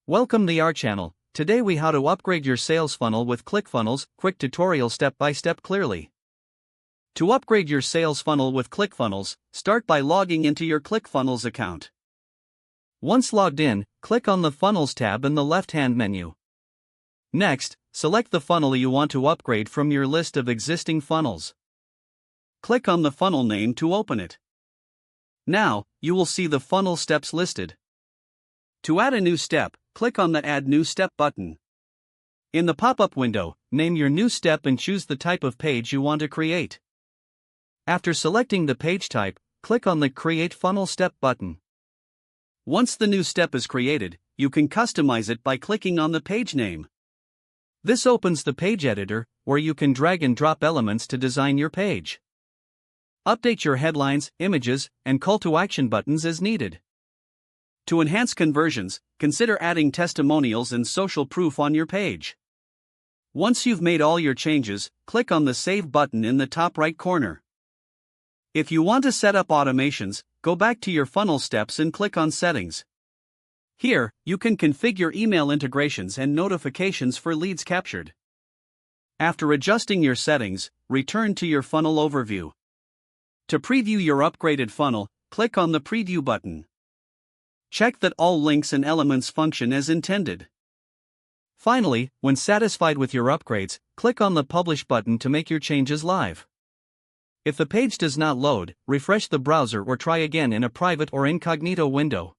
Welcome to our channel. Today we how to upgrade your sales funnel with ClickFunnels, quick tutorial step by step clearly. To upgrade your sales funnel with ClickFunnels, start by logging into your ClickFunnels account. Once logged in, click on the Funnels tab in the left-hand menu. Next, select the funnel you want to upgrade from your list of existing funnels. Click on the funnel name to open it. Now, you will see the funnel steps listed. To add a new step, click on the Add New Step button. In the pop-up window, name your new step and choose the type of page you want to create. After selecting the page type, click on the Create Funnel Step button. Once the new step is created, you can customize it by clicking on the page name. This opens the page editor, where you can drag and drop elements to design your page. Update your headlines, images, and call to action buttons as needed. To enhance conversions, consider adding testimonials and social proof on your page. Once you've made all your changes, click on the Save button in the top right corner. If you want to set up automations, go back to your funnel steps and click on Settings. Here, you can configure email integrations and notifications for leads captured. After adjusting your settings, return to your funnel overview. To preview your upgraded funnel, click on the Preview button. Check that all links and elements function as intended. Finally, when satisfied with your upgrades, click on the Publish button to make your changes live. If the page does not load, refresh the browser or try again in a private or incognito window.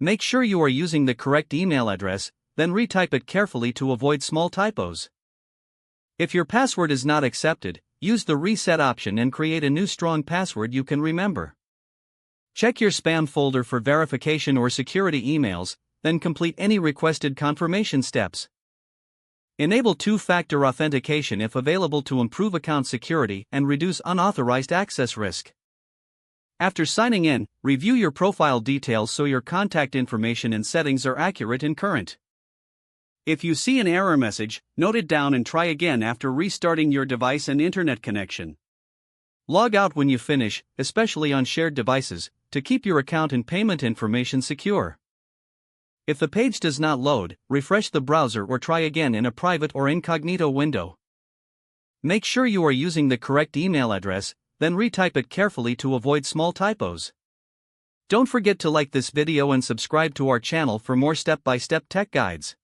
Make sure you are using the correct email address, then retype it carefully to avoid small typos. If your password is not accepted, use the Reset option and create a new strong password you can remember. Check your spam folder for verification or security emails, then complete any requested confirmation steps. Enable two-factor authentication if available to improve account security and reduce unauthorized access risk. After signing in, review your profile details so your contact information and settings are accurate and current. If you see an error message, note it down and try again after restarting your device and internet connection. Log out when you finish, especially on shared devices, to keep your account and payment information secure. If the page does not load, refresh the browser or try again in a private or incognito window. Make sure you are using the correct email address, then retype it carefully to avoid small typos. Don't forget to like this video and subscribe to our channel for more step-by-step tech guides.